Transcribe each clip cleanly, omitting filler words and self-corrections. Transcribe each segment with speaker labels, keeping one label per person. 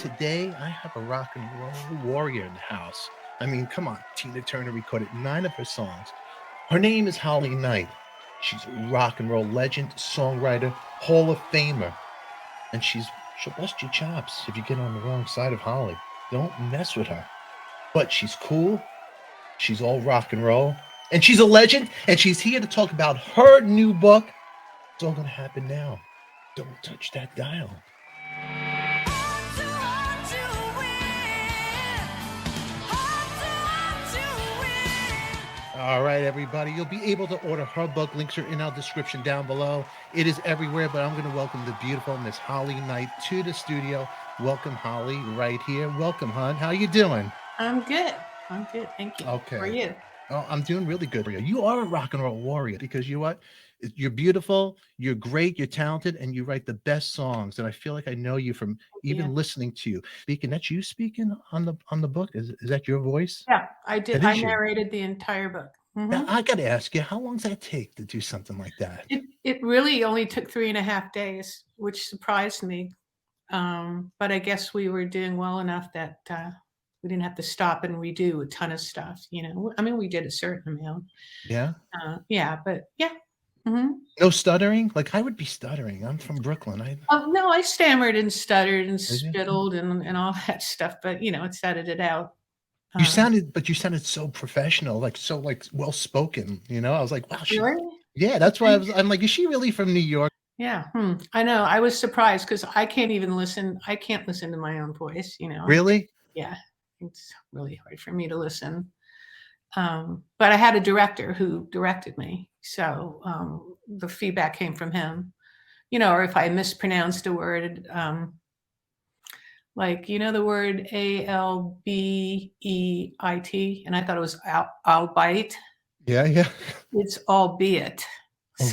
Speaker 1: today I have a rock and roll warrior in the house. I mean, come on, Tina Turner recorded 9 of her songs. Her name is Holly Knight. She's a rock and roll legend, songwriter, Hall of Famer. And she'll bust your chops if you get on the wrong side of Holly. Don't mess with her. But she's cool. She's all rock and roll. And she's a legend. And she's here to talk about her new book. It's all going to happen now. Don't touch that dial. All right, everybody. You'll be able to order her book. Links are in our description down below. It is everywhere, but I'm going to welcome the beautiful Miss Holly Knight to the studio. Welcome, Holly, right here. Welcome, hon. How you doing?
Speaker 2: I'm good. Thank you.
Speaker 1: Okay.
Speaker 2: How are you?
Speaker 1: Oh, I'm doing really good. You are a rock and roll warrior because you know what? You're beautiful, you're great, you're talented, and you write the best songs. And I feel like I know you from even listening to you. Speaking, that's you speaking on the book? Is that your voice?
Speaker 2: Yeah, I did. I narrated the entire book.
Speaker 1: Mm-hmm. Now, I got to ask you, how long does that take to do something like that?
Speaker 2: It really only took 3.5 days, which surprised me. But I guess we were doing well enough that we didn't have to stop and redo a ton of stuff. You know, I mean, we did a certain amount.
Speaker 1: Yeah.
Speaker 2: But yeah. Mm-hmm.
Speaker 1: No stuttering? Like I would be stuttering. I'm from Brooklyn.
Speaker 2: No, I stammered and stuttered and spittled and all that stuff. But it edited out.
Speaker 1: You sounded so professional, so well spoken. I was like, wow,
Speaker 2: really?
Speaker 1: Yeah, that's why I'm like, is she really from New York?
Speaker 2: Yeah, I know. I was surprised because I can't even listen. I can't listen to my own voice.
Speaker 1: Really?
Speaker 2: Yeah, it's really hard for me to listen. But I had a director who directed me, so the feedback came from him. Or if I mispronounced a word, the word albeit, and I thought it was albeit.
Speaker 1: Yeah.
Speaker 2: It's albeit.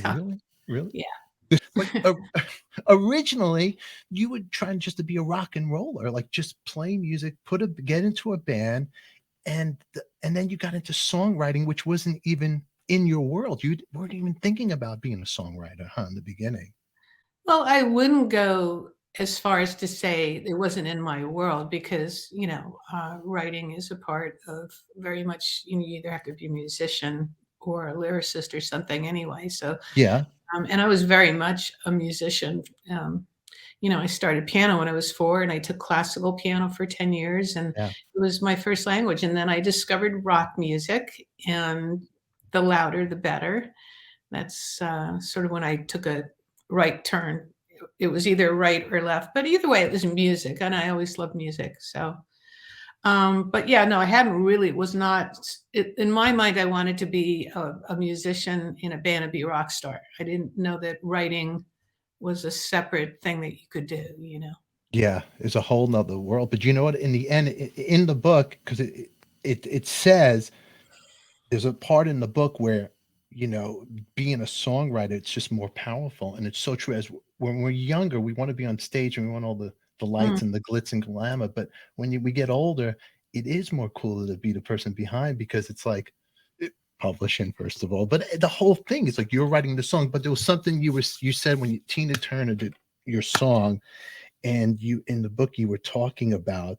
Speaker 1: Oh, really?
Speaker 2: Yeah.
Speaker 1: Originally, you were trying just to be a rock and roller, like just play music, get into a band. And then you got into songwriting, which wasn't even in your world. You weren't even thinking about being a songwriter, in the beginning.
Speaker 2: Well, I wouldn't go as far as to say it wasn't in my world because, writing is a part of very much, you either have to be a musician or a lyricist or something anyway. So,
Speaker 1: yeah.
Speaker 2: And I was very much a musician. I started piano when I was 4 and I took classical piano for 10 years and it was my first language. And then I discovered rock music, and the louder, the better. That's sort of when I took a right turn. It was either right or left, but either way, it was music, and I always loved music. So, but yeah, no, I hadn't really, in my mind, I wanted to be a musician in a band and be a rock star. I didn't know that writing was a separate thing that you could do,
Speaker 1: Yeah, it's a whole nother world. But you know what? In the end, in the book, because it says there's a part in the book where, being a songwriter, it's just more powerful. And it's so true. As when we're younger, we want to be on stage and we want all the lights and the glitz and glamour. But when we get older, it is more cooler to be the person behind, because it's like publishing, first of all, but the whole thing is like you're writing the song. But there was something you said when Tina Turner did your song, and you in the book you were talking about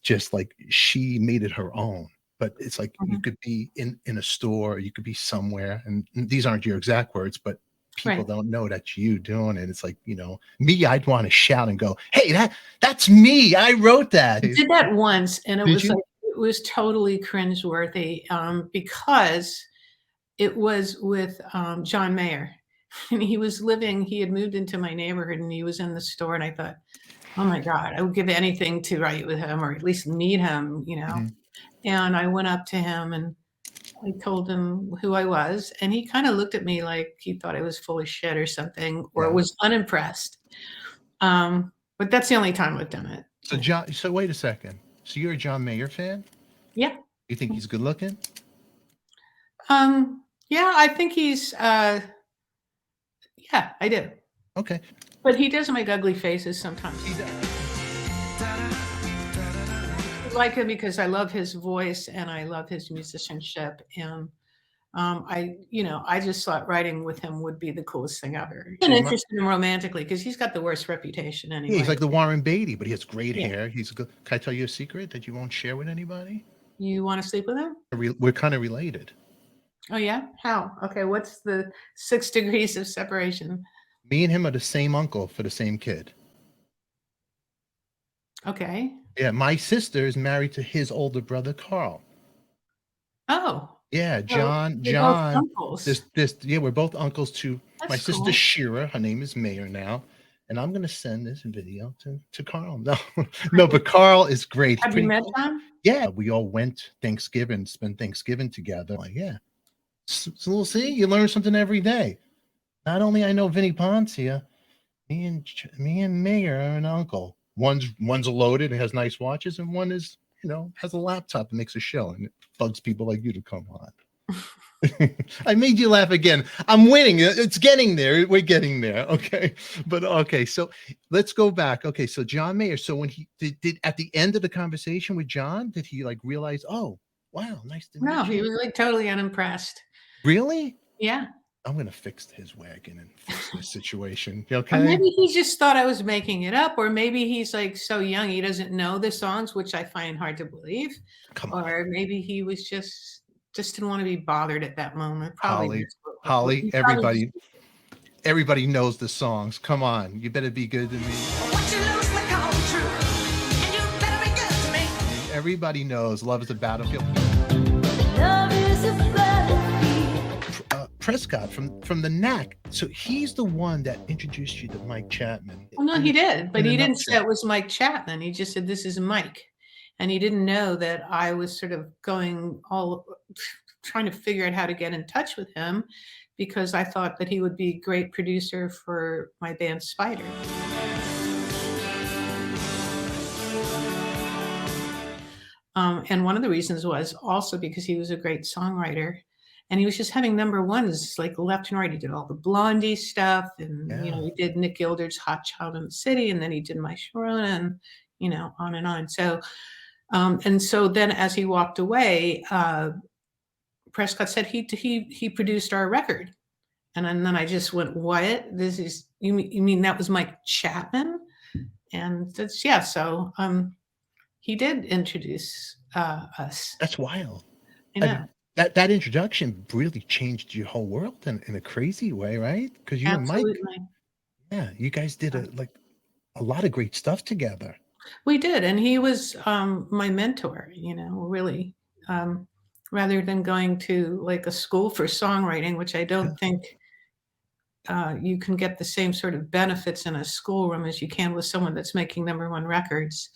Speaker 1: just like she made it her own. But it's like you could be in a store, you could be somewhere, and these aren't your exact words, but people don't know that's you doing it. It's like, me, I'd want to shout and go, hey, that's me, I wrote that.
Speaker 2: I did that once, and it was totally cringeworthy because it was with John Mayer, and he had moved into my neighborhood, and he was in the store, and I thought, oh my God, I would give anything to write with him or at least meet him, And I went up to him and I told him who I was, and he kind of looked at me like he thought I was full of shit or something, or was unimpressed. But that's the only time I've done it.
Speaker 1: So wait a second. So you're a John Mayer fan?
Speaker 2: Yeah.
Speaker 1: You think he's good looking?
Speaker 2: Yeah, I think he's, yeah, I do.
Speaker 1: Okay.
Speaker 2: But he does make ugly faces sometimes.
Speaker 1: He does.
Speaker 2: I like him because I love his voice and I love his musicianship. And I just thought writing with him would be the coolest thing ever.
Speaker 1: So
Speaker 2: And interested in him romantically because he's got the worst reputation
Speaker 1: yeah,
Speaker 2: anyway.
Speaker 1: he's like the Warren Beatty, but he has great
Speaker 2: Yeah.
Speaker 1: hair. He's good. Can I tell you a secret that you won't share with anybody?
Speaker 2: You want to sleep with him?
Speaker 1: We're kind of related.
Speaker 2: Oh yeah? How? Okay, what's the 6 degrees of separation?
Speaker 1: Me and him are the same uncle for the same kid.
Speaker 2: Okay.
Speaker 1: Yeah, my sister is married to his older brother, Carl.
Speaker 2: Oh.
Speaker 1: Yeah, John.
Speaker 2: You're both uncles.
Speaker 1: Yeah, we're both uncles to
Speaker 2: That's
Speaker 1: my sister
Speaker 2: cool.
Speaker 1: Shira. Her name is Mayor now, and I'm gonna send this video to Carl. No, no, but Carl is great.
Speaker 2: Have you met John?
Speaker 1: Yeah, we all went Thanksgiving, spent Thanksgiving together. Like, yeah, so we'll see. You learn something every day. Not only I know Vinnie Poncia, me and Mayor are an uncle. One's loaded and has nice watches, and one is has a laptop and makes a show, and it bugs people like you to come on. I made you laugh again. I'm winning. It's getting there. We're getting there. Okay. But okay. So let's go back. Okay. So John Mayer. So when he did at the end of the conversation with John, did he like realize, oh, wow, nice to meet you?
Speaker 2: No, he was like totally unimpressed.
Speaker 1: Really?
Speaker 2: Yeah.
Speaker 1: I'm going to fix his wagon and fix this situation.
Speaker 2: Or
Speaker 1: Okay.
Speaker 2: maybe he just thought I was making it up, or maybe he's like so young he doesn't know the songs, which I find hard to believe.
Speaker 1: Come on.
Speaker 2: Or maybe he was just didn't want to be bothered at that moment. Probably
Speaker 1: Holly, everybody knows the songs. Come on, you better be good to me. What you lose will come true, and you better be good to me. Everybody knows Love is a Battlefield. Love is a battlefield. Prescott from the Knack. So he's the one that introduced you to Mike Chapman.
Speaker 2: Well, no, he did, but he didn't say it was Mike Chapman. He just said, this is Mike. And he didn't know that I was sort of trying to figure out how to get in touch with him because I thought that he would be a great producer for my band Spider. And one of the reasons was also because he was a great songwriter. And he was just having number ones like left and right. He did all the Blondie stuff, and he did Nick Gilder's "Hot Child in the City," and then he did "My Sharona," and on and on. So, and so then as he walked away, Prescott said he produced our record, and then I just went, "What? This is you mean that was Mike Chapman?" And that's So he did introduce us.
Speaker 1: That's wild.
Speaker 2: I know.
Speaker 1: That introduction really changed your whole world in a crazy way, right? Because you and Mike, you guys did a lot of great stuff together.
Speaker 2: We did, and he was my mentor. Really, rather than going to like a school for songwriting, which I don't think you can get the same sort of benefits in a schoolroom as you can with someone that's making number one records.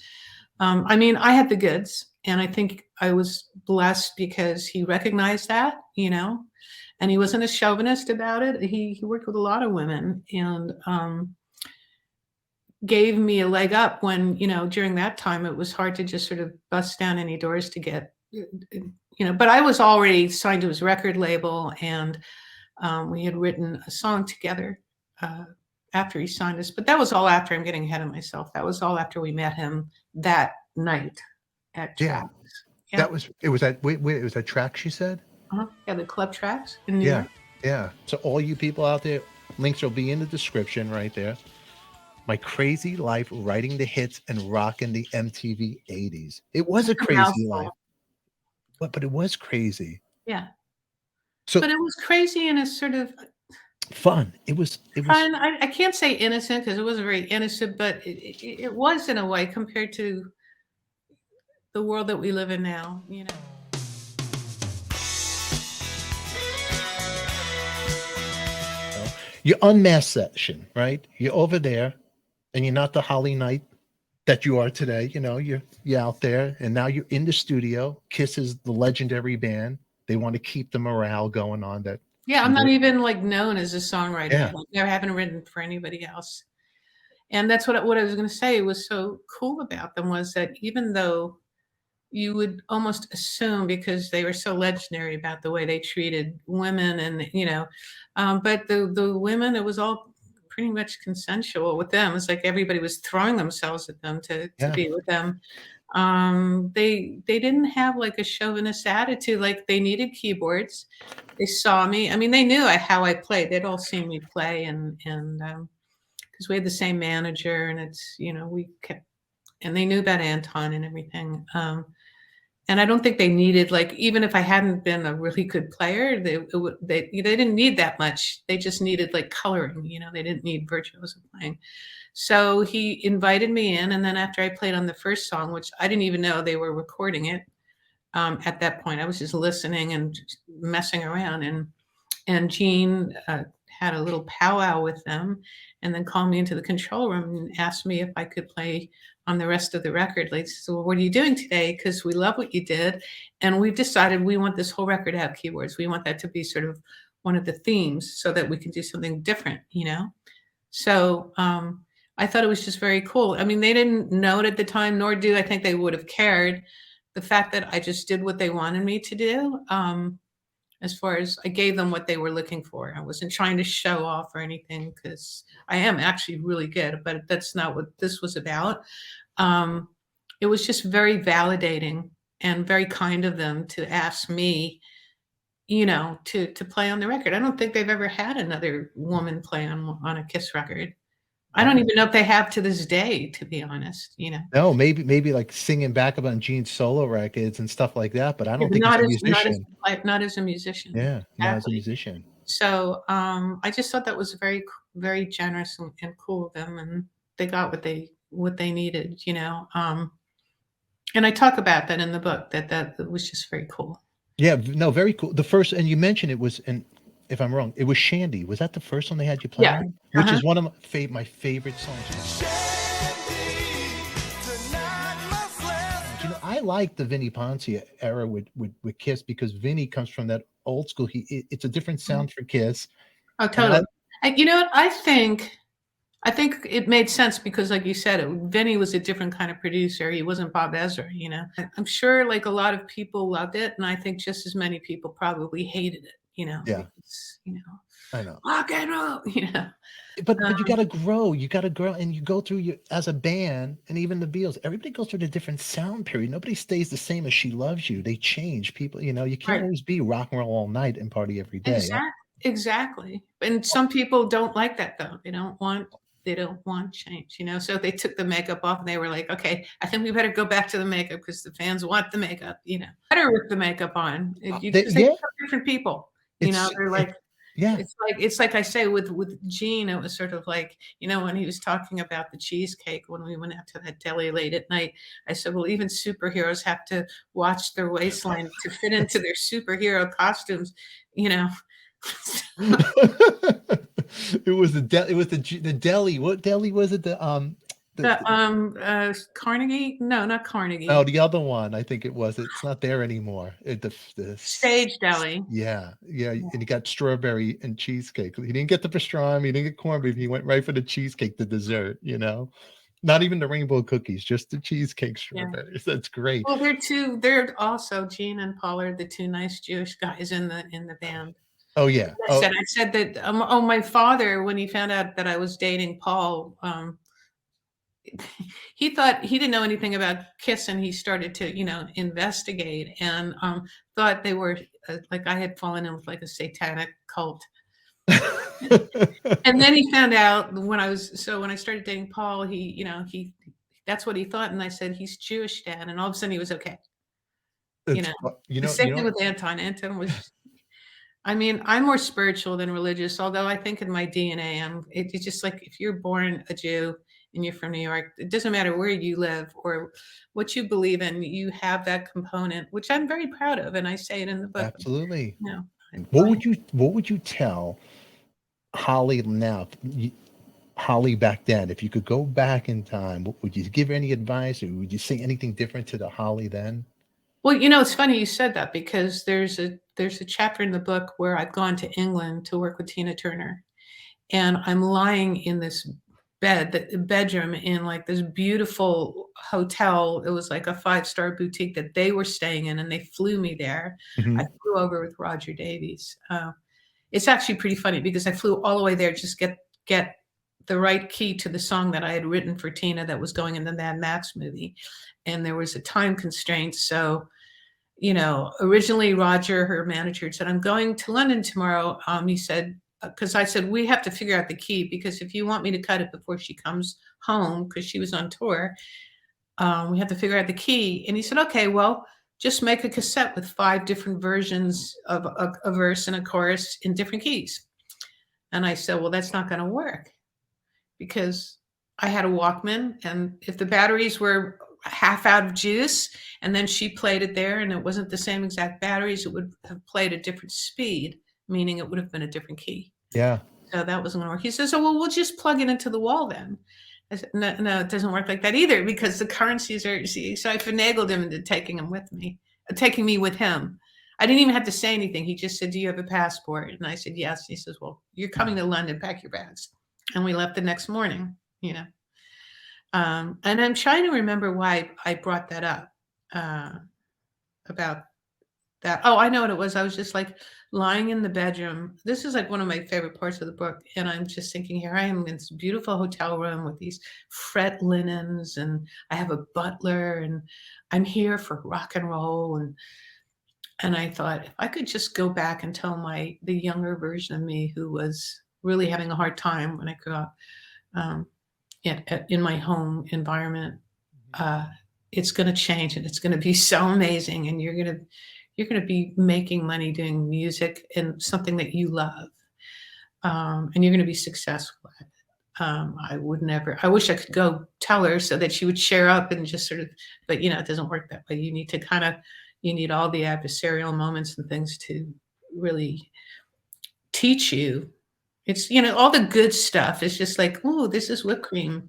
Speaker 2: I mean, I had the goods. And I think I was blessed because he recognized that, and he wasn't a chauvinist about it. He worked with a lot of women and gave me a leg up when, during that time, it was hard to just sort of bust down any doors to get, but I was already signed to his record label and we had written a song together after he signed us. But that was all after. I'm getting ahead of myself. That was all after we met him that night. At Tracks.
Speaker 1: Yeah. It was at Tracks, you said?
Speaker 2: Yeah, the club Tracks in New York.
Speaker 1: Yeah. So all you people out there, links will be in the description right there. My crazy life writing the hits and rocking the MTV 80s. It was a crazy life. But it was crazy.
Speaker 2: Yeah.
Speaker 1: So
Speaker 2: but it was crazy in a sort of
Speaker 1: fun. It was
Speaker 2: fun. I can't say innocent because it wasn't very innocent, but it was in a way compared to the world that we live in now,
Speaker 1: Your unmasked session, right? You're over there and you're not the Holly Knight that you are today. You're out there and now you're in the studio. Kiss is the legendary band. They want to keep the morale going on that.
Speaker 2: Yeah, I'm not even like known as a songwriter. Yeah. I haven't written for anybody else. And that's what I was going to say was so cool about them was that even though you would almost assume because they were so legendary about the way they treated women and, but the women, it was all pretty much consensual with them. It's like everybody was throwing themselves at them to be with them. They didn't have like a chauvinist attitude, like they needed keyboards. They saw me. I mean, they knew how I played. They'd all seen me play, and because we had the same manager, and it's we kept, and they knew about Anton and everything. And I don't think they needed, like, even if I hadn't been a really good player, they didn't need that much. They just needed like coloring. They didn't need virtuoso playing. So he invited me in, and then after I played on the first song, which I didn't even know they were recording it at that point, I was just listening and just messing around, and Gene had a little powwow with them, and then called me into the control room and asked me if I could play on the rest of the record. Like, so what are you doing today? Because we love what you did, and we've decided we want this whole record to have keyboards. We want that to be sort of one of the themes, so that we can do something different. So I thought it was just very cool. I mean, they didn't know it at the time, nor do I think they would have cared. The fact that I just did what they wanted me to do, as far as I gave them what they were looking for. I wasn't trying to show off or anything, because I am actually really good, but that's not what this was about. It was just very validating and very kind of them to ask me, to play on the record. I don't think they've ever had another woman play on a Kiss record. I don't even know if they have to this day, to be honest.
Speaker 1: No, maybe like singing backup on Gene's solo records and stuff like that, but I don't think he's a musician.
Speaker 2: Not as a musician.
Speaker 1: Yeah, not as a
Speaker 2: Exactly.
Speaker 1: musician.
Speaker 2: So I just thought that was very, very generous and cool of them, and they got what they needed. And I talk about that in the book. That was just very cool.
Speaker 1: Yeah, no, very cool. The first, and you mentioned it was, and if I'm wrong, it was Shandy. Was that the first one they had you play on? Which is one of my favorite songs. I like the Vinnie Poncia era with Kiss, because Vinnie comes from that old school. It's a different sound for Kiss.
Speaker 2: Oh, totally. You know what? I think it made sense because, like you said, Vinnie was a different kind of producer. He wasn't Bob Ezra, I'm sure like a lot of people loved it, and I think just as many people probably hated it,
Speaker 1: Yeah.
Speaker 2: because,
Speaker 1: I know.
Speaker 2: Rock and roll,
Speaker 1: But you got to grow. You got to grow, and you go through as a band, and even the Beatles. Everybody goes through a different sound period. Nobody stays the same as She Loves You. They change. People, you can't always be rock and roll all night and party every day.
Speaker 2: Exactly. And some people don't like that, though. They don't want change, So they took the makeup off, and they were like, "Okay, I think we better go back to the makeup because the fans want the makeup." Better with the makeup on. They're different people. They're like.
Speaker 1: Yeah.
Speaker 2: It's like I say with Gene, it was sort of like, when he was talking about the cheesecake when we went out to that deli late at night, I said, well, even superheroes have to watch their waistline to fit into their superhero costumes,
Speaker 1: It was the deli. What deli was it?
Speaker 2: Carnegie? No, not Carnegie.
Speaker 1: Oh, the other one. I think it was. It's not there anymore. The
Speaker 2: Stage Deli.
Speaker 1: Yeah. And he got strawberry and cheesecake. He didn't get the pastrami. He didn't get corned beef. He went right for the cheesecake, the dessert. Not even the rainbow cookies, just the cheesecake strawberries. Yeah. That's great.
Speaker 2: Well, they're also, Gene and Paul are the two nice Jewish guys in the band.
Speaker 1: Oh yeah.
Speaker 2: I said that. My father, when he found out that I was dating Paul. He thought he didn't know anything about Kiss, and he started to, investigate, and thought they were like I had fallen in with like a satanic cult. And then he found out when I started dating Paul, he that's what he thought, and I said, he's Jewish, Dad, and all of a sudden he was okay. The same thing with Anton. Anton was. I mean, I'm more spiritual than religious, although I think in my DNA, it's just like if you're born a Jew and you're from New York, it doesn't matter where you live or what you believe in, you have that component, which I'm very proud of, and I say it in the book.
Speaker 1: Absolutely. What would you tell Holly now? Holly back then, if you could go back in time, would you give her any advice, or would you say anything different to the Holly then?
Speaker 2: Well, it's funny you said that, because there's a chapter in the book where I've gone to England to work with Tina Turner, and I'm lying in this bedroom in like this beautiful hotel. It was like a 5-star boutique that they were staying in, and they flew me there. Mm-hmm. I flew over with Roger Davies. It's actually pretty funny because I flew all the way there just get the right key to the song that I had written for Tina that was going in the Mad Max movie. And there was a time constraint. So, originally Roger, her manager, said, I'm going to London tomorrow. He said, because I said, we have to figure out the key, because if you want me to cut it before she comes home, because she was on tour, we have to figure out the key. And he said, okay, well, just make a cassette with 5 different versions of a verse and a chorus in different keys. And I said, well, that's not going to work, because I had a Walkman, and if the batteries were half out of juice and then she played it there and it wasn't the same exact batteries, it would have played at different speed, meaning it would have been a different key.
Speaker 1: Yeah.
Speaker 2: So that wasn't going to work. He says, oh, well, we'll just plug it into the wall then. I said, no, it doesn't work like that either, because the currencies are, so I finagled him into taking me with him. I didn't even have to say anything. He just said, do you have a passport? And I said, yes. He says, well, you're coming to London, pack your bags. And we left the next morning, and I'm trying to remember why I brought that up, about that. Oh, I know what it was. I was just like lying in the bedroom. This is like one of my favorite parts of the book. And I'm just thinking, here I am in this beautiful hotel room with these fret linens, and I have a butler, and I'm here for rock and roll. And I thought, if I could just go back and tell the younger version of me, who was really having a hard time when I grew up, in my home environment, it's going to change, and it's going to be so amazing, and you're going to be making money doing music and something that you love, and you're going to be successful at it. I wish I could go tell her so that she would share up and just sort of, but it doesn't work that way. You need to you need all the adversarial moments and things to really teach you. It's, all the good stuff is just like, oh, this is whipped cream.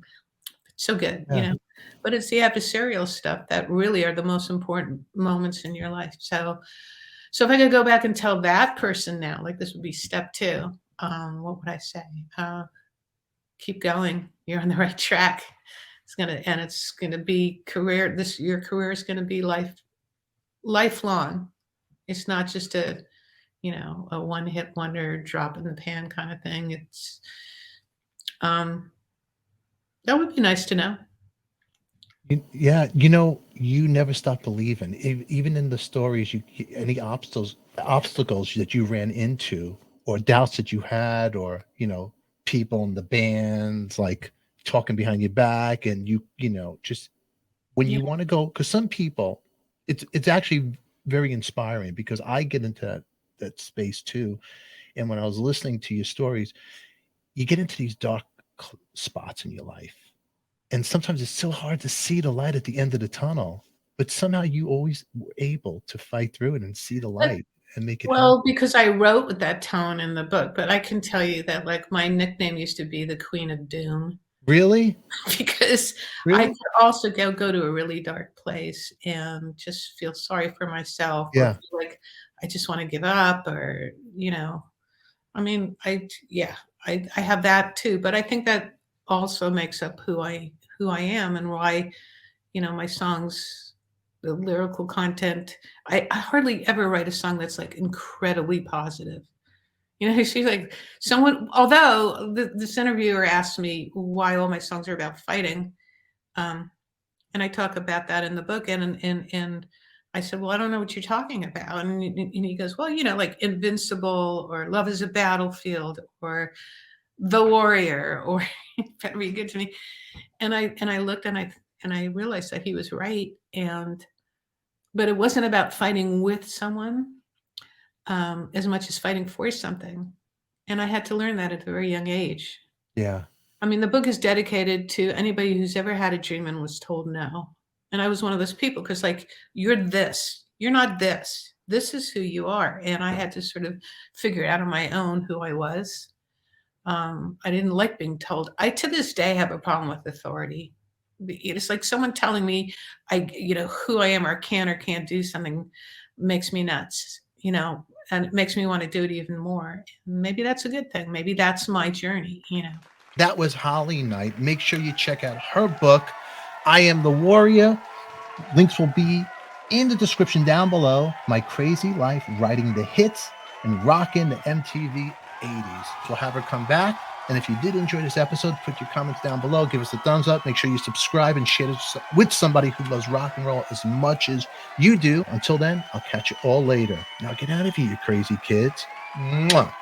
Speaker 2: It's so good,
Speaker 1: Yeah.
Speaker 2: but it's the adversarial stuff that really are the most important moments in your life. So if I could go back and tell that person now, like, this would be step 2, what would I say? Keep going. You're on the right track. It's going to be your career is going to be lifelong. It's not just a one-hit wonder, drop in the pan kind of thing. It's that would be nice to know.
Speaker 1: Yeah, you never stop believing. Even in the stories, any obstacles that you ran into, or doubts that you had, or people in the bands like talking behind your back, and just when you want to go, because some people, it's actually very inspiring, because I get into that space too. And when I was listening to your stories, you get into these dark spots in your life, and sometimes it's so hard to see the light at the end of the tunnel, but somehow you always were able to fight through it and see the light and make it happen.
Speaker 2: Because I wrote with that tone in the book, but I can tell you that, like, my nickname used to be the Queen of Doom.
Speaker 1: Really?
Speaker 2: Because I could also go to a really dark place and just feel sorry for myself.
Speaker 1: Yeah.
Speaker 2: Or feel like I just want to give up, or, I mean, I have that too, but I think that also makes up who I am, and why, my songs, the lyrical content. I hardly ever write a song that's like incredibly positive. She's like someone, although this interviewer asked me why all my songs are about fighting. And I talk about that in the book. And I said, well, I don't know what you're talking about. And he goes, well, like Invincible, or Love is a Battlefield, or The Warrior, or Better Be Good to Me. And I looked, and I realized that he was right. But it wasn't about fighting with someone, as much as fighting for something. And I had to learn that at a very young age.
Speaker 1: Yeah.
Speaker 2: I mean, the book is dedicated to anybody who's ever had a dream and was told no. And I was one of those people, because, like, you're this, you're not this. This is who you are. And I had to sort of figure out on my own who I was. I didn't like being told. I, to this day, have a problem with authority. It's like someone telling me who I am, or can or can't do something, makes me nuts, and it makes me want to do it even more. Maybe that's a good thing. Maybe that's my journey,
Speaker 1: That was Holly Knight. Make sure you check out her book, I Am the Warrior. Links will be in the description down below. My crazy life writing the hits and rocking the MTV 80s. We'll have her come back And if you did enjoy this episode, put your comments down below. Give us a thumbs up. Make sure you subscribe and share this with somebody who loves rock and roll as much as you do. Until then, I'll catch you all later. Now get out of here, you crazy kids. Mwah.